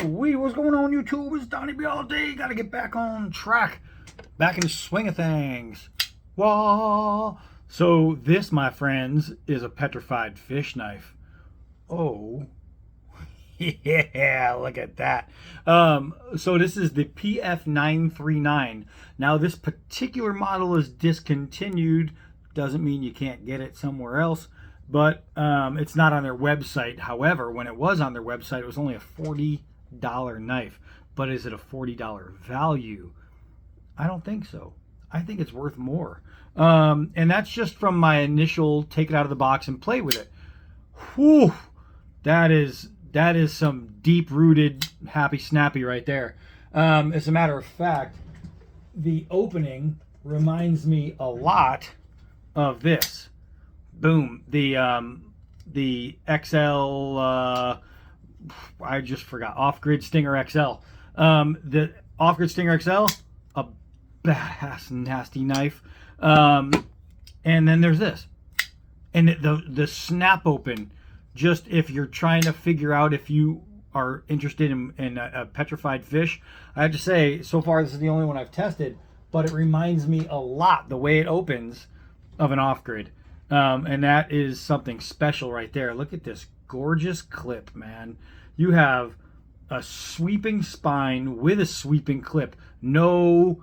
Woo-wee, what's going on, YouTube? It's Donnie B all day. Gotta get back on track. Back in the swing of things. Wah! So this, my friends, is a petrified fish knife. Oh. Yeah, look at that. So this is the PF939. Now this particular model is discontinued. Doesn't mean you can't get it somewhere else, but it's not on their website. However, when it was on their website, it was only a $40 knife. But is it a $40 value? I don't think so. I think it's worth more. And that's just from my initial take it out of the box and play with it. Whew, that is some deep-rooted happy snappy right there. As a matter of fact, the opening reminds me a lot of this. Boom. The XL, I just forgot, Off-Grid Stinger XL. The Off-Grid Stinger XL, a badass nasty knife. And then there's this. And the snap open, just if you're trying to figure out if you are interested in a petrified fish, I have to say, so far this is the only one I've tested, but it reminds me a lot, the way it opens, of an off-grid. And that is something special right there. Look at this gorgeous clip, man. You have a sweeping spine with a sweeping clip. No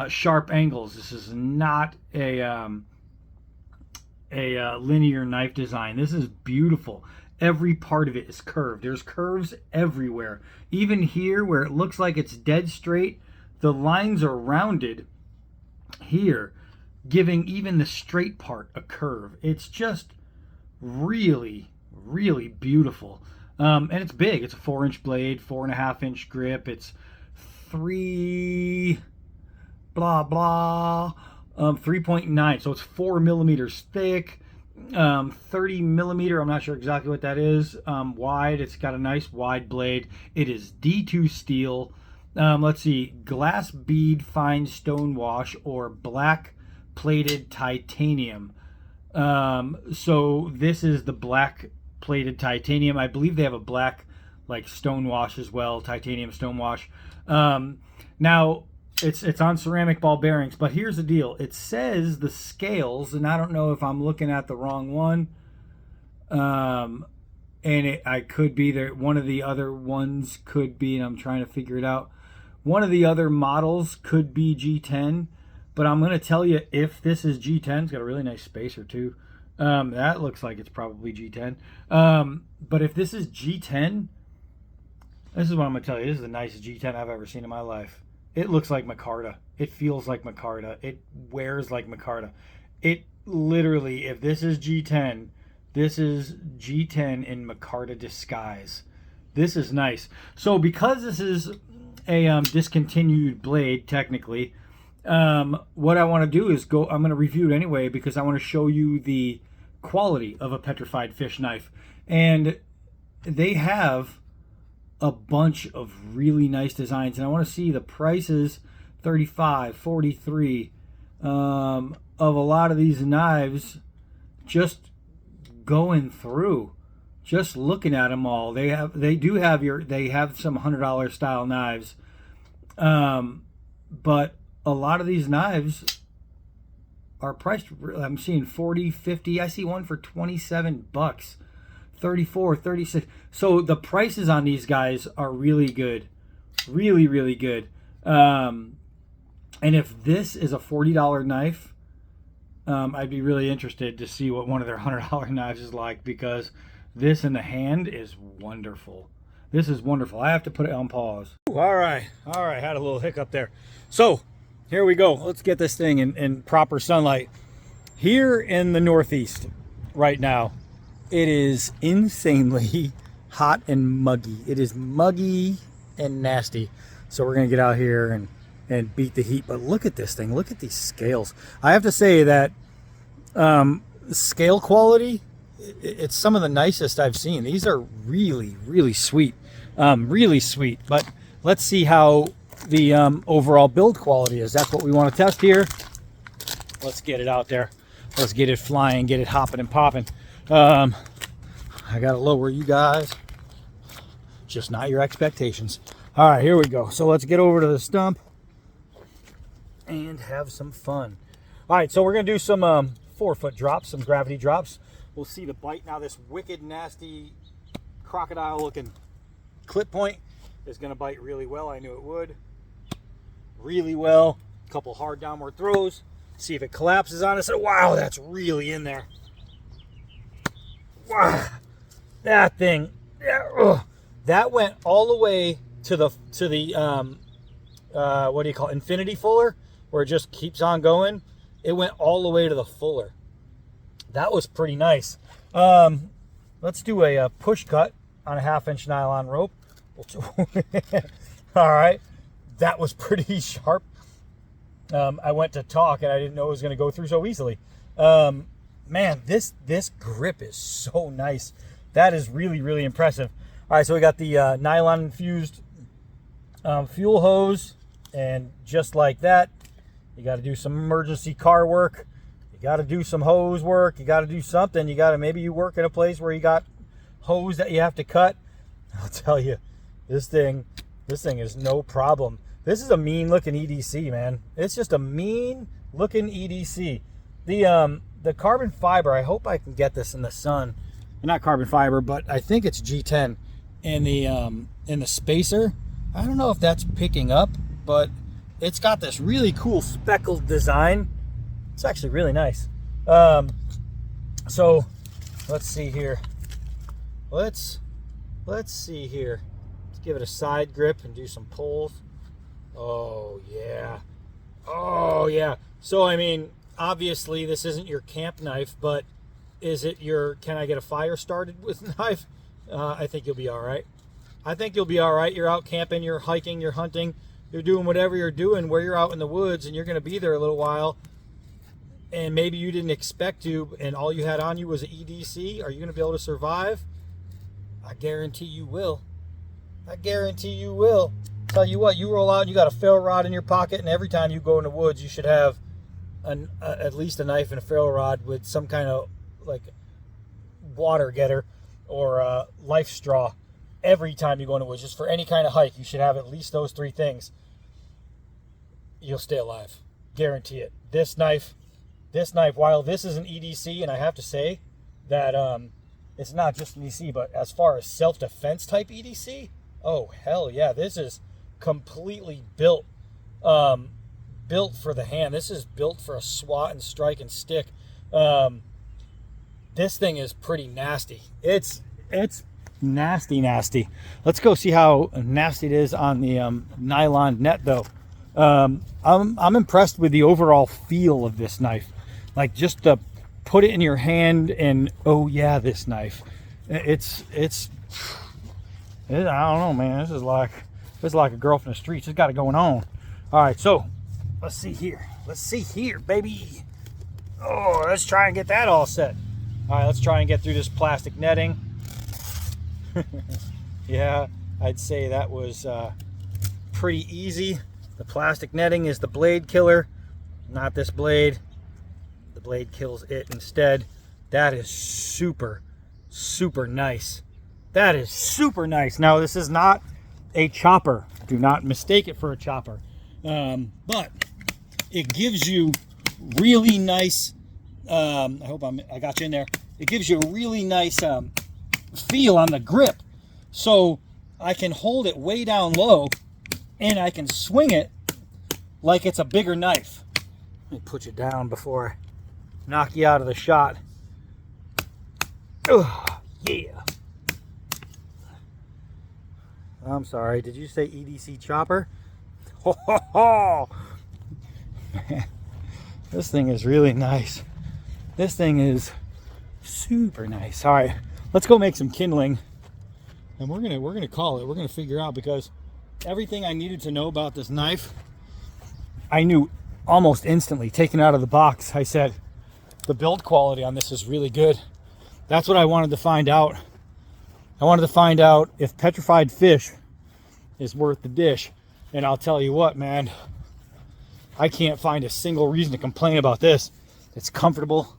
sharp angles. This is not a linear knife design. This is beautiful. Every part of it is curved. There's curves everywhere. Even here where it looks like it's dead straight, the lines are rounded here, giving even the straight part a curve. It's just really, really beautiful. And it's big. It's a 4-inch blade, 4.5-inch grip. It's 3.9, so it's 4 millimeters thick, 30 millimeter, I'm not sure exactly what that is, wide. It's got a nice wide blade. It is D2 steel. Let's see, glass bead fine stone wash or black plated titanium. So this is the black plated titanium. I believe they have a black like stone wash as well, titanium stone wash. Now it's on ceramic ball bearings, but here's the deal. It says the scales, and I don't know if I'm looking at the wrong one. And I could be there. One of the other ones could be, and I'm trying to figure it out. One of the other models could be G10, but I'm going to tell you if this is G10. It's got a really nice spacer too. That looks like it's probably G10. But if this is G10, this is what I'm going to tell you. This is the nicest G10 I've ever seen in my life. It looks like micarta. It feels like micarta. It wears like micarta. It literally, if this is G10, this is G10 in micarta disguise. This is nice. So because this is a discontinued blade, technically, what I want to do is I'm going to review it anyway because I want to show you the quality of a petrified fish knife. And they have a bunch of really nice designs, and I want to see the prices, $35, $43, of a lot of these knives. Just going through, just looking at them all, they have some $100 style knives, but a lot of these knives are priced. I'm seeing 40, 50. I see one for 27 bucks. 34, 36. So the prices on these guys are really good. Really, really good. And if this is a $40 knife, I'd be really interested to see what one of their $100 knives is like, because this in the hand is wonderful. This is wonderful. I have to put it on pause. All right. Had a little hiccup there. So here we go. Let's get this thing in proper sunlight. Here in the Northeast right now, it is insanely hot and muggy. It is muggy and nasty. So we're going to get out here and beat the heat. But look at this thing. Look at these scales. I have to say that scale quality, it's some of the nicest I've seen. These are really, really sweet. Really sweet. But let's see how the overall build quality is. That's what we want to test here. Let's get it out there. Let's get it flying, get it hopping and popping. I gotta lower you guys. just not your expectations. All right, here we go. So let's get over to the stump and have some fun. All right, so we're gonna do some 4-foot drops, some gravity drops. We'll see the bite. Now this wicked, nasty, crocodile-looking clip point is gonna bite really well. I knew it would. Really well. A couple hard downward throws. See if it collapses on us. Wow, that's really in there. Wow, that thing. That went all the way to the what do you call it? Infinity fuller, where it just keeps on going. It went all the way to the fuller. That was pretty nice. Let's do a push cut on a 1/2-inch nylon rope. All right, that was pretty sharp. I went to talk and I didn't know it was going to go through so easily. Man, this grip is so nice. That is really, really impressive. All right, so we got the nylon infused fuel hose, and just like that, you got to do some emergency car work. You got to do some hose work. You got to do something. You got to, maybe you work in a place where you got hose that you have to cut. I'll tell you, this thing is no problem. This is a mean looking EDC, man. It's just a mean looking EDC. The carbon fiber, I hope I can get this in the sun. Not carbon fiber, but I think it's G10 in the spacer. I don't know if that's picking up, but it's got this really cool speckled design. It's actually really nice. So let's see here. Let's see here. Let's give it a side grip and do some pulls. Oh yeah. Oh yeah. So I mean, obviously this isn't your camp knife, but is it your, can I get a fire started with knife? I think you'll be all right. I think you'll be all right. You're out camping, you're hiking, you're hunting, you're doing whatever you're doing where you're out in the woods, and you're going to be there a little while, and maybe you didn't expect to, and all you had on you was an EDC. Are you going to be able to survive? I guarantee you will. I guarantee you will. Tell you what, you roll out, you got a ferro rod in your pocket, and every time you go in the woods, you should have at least a knife and a ferro rod with some kind of like water getter or life straw. Every time you go in the woods, just for any kind of hike, you should have at least those 3 things. You'll stay alive. Guarantee it. This knife, while this is an EDC, and I have to say that it's not just an EDC, but as far as self-defense type EDC, oh hell yeah, this is completely built for the hand. This is built for a swat and strike and stick. This thing is pretty nasty. It's nasty. Let's go see how nasty it is on the nylon net though. I'm impressed with the overall feel of this knife. Like, just to put it in your hand and, oh yeah, this knife. It's I don't know, man. This is like a girl from the streets. It's got it going on. All right, so let's see here. Let's see here, baby. Oh, let's try and get that all set. All right, let's try and get through this plastic netting. Yeah, I'd say that was pretty easy. The plastic netting is the blade killer, not this blade. The blade kills it instead. That is super, super nice. That is super nice. Now, this is not a chopper. Do not mistake it for a chopper. But it gives you really nice, I hope I got you in there. It gives you a really nice feel on the grip. So I can hold it way down low and I can swing it like it's a bigger knife. Let me put you down before I knock you out of the shot. Oh, yeah. I'm sorry, did you say EDC chopper? Ho, ho, ho. Man, this thing is really nice. This thing is super nice. All right, let's go make some kindling, and we're gonna call it. We're gonna figure out, because everything I needed to know about this knife, I knew almost instantly. Taken out of the box, I said the build quality on this is really good. That's what I wanted to find out. I wanted to find out if Petrified Fish is worth the dish. And I'll tell you what, man, I can't find a single reason to complain about this. It's comfortable.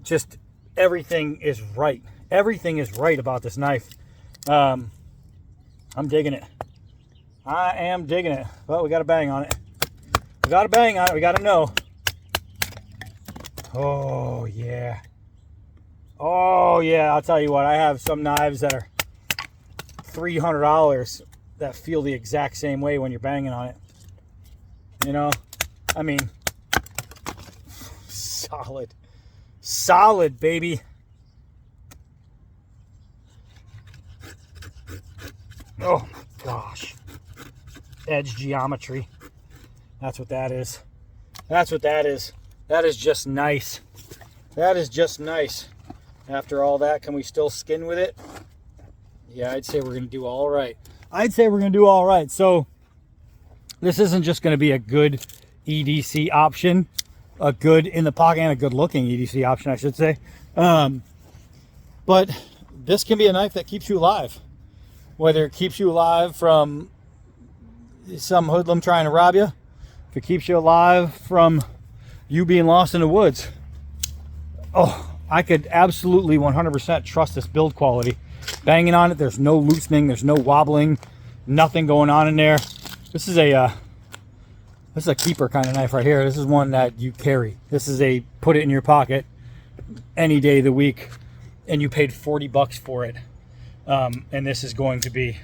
Just everything is right. Everything is right about this knife. I'm digging it. I am digging it. Well, we got a bang on it. We got a bang on it. We got to know. Oh, yeah. Oh, yeah. I'll tell you what. I have some knives that are $300 that feel the exact same way when you're banging on it. You know? I mean, solid. Solid, baby. Oh, my gosh. Edge geometry. That's what that is. That's what that is. That is just nice. That is just nice. After all that, can we still skin with it? Yeah, I'd say we're going to do all right. I'd say we're going to do all right. So this isn't just going to be a good EDC option, a good in the pocket and a good looking EDC option, I should say. But this can be a knife that keeps you alive. Whether it keeps you alive from some hoodlum trying to rob you, if it keeps you alive from you being lost in the woods. Oh, I could absolutely 100% trust this build quality. Banging on it, there's no loosening, there's no wobbling, nothing going on in there. This is a keeper kind of knife right here. This is one that you carry. This is a put it in your pocket any day of the week, and you paid 40 bucks for it. And this is going to be,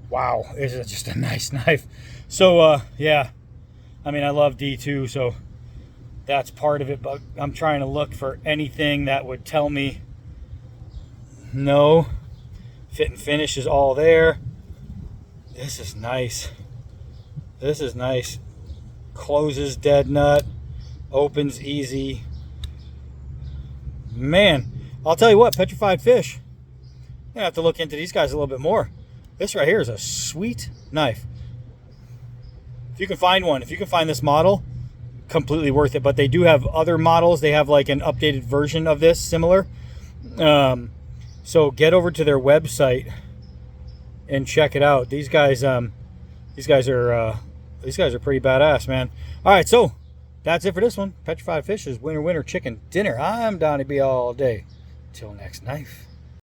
wow, this is just a nice knife. So, yeah, I mean, I love D2, so that's part of it, but I'm trying to look for anything that would tell me no. Fit and finish is all there. This is nice. This is nice. Closes dead nut. Opens easy. Man, I'll tell you what, Petrified Fish. I'm gonna have to look into these guys a little bit more. This right here is a sweet knife. If you can find one, if you can find this model, completely worth it. But they do have other models. They have like an updated version of this, similar. So get over to their website and check it out. These guys are pretty badass, man. All right, so that's it for this one. Petrified Fish is winner, winner, chicken dinner. I'm Donnie B all day. Till next knife.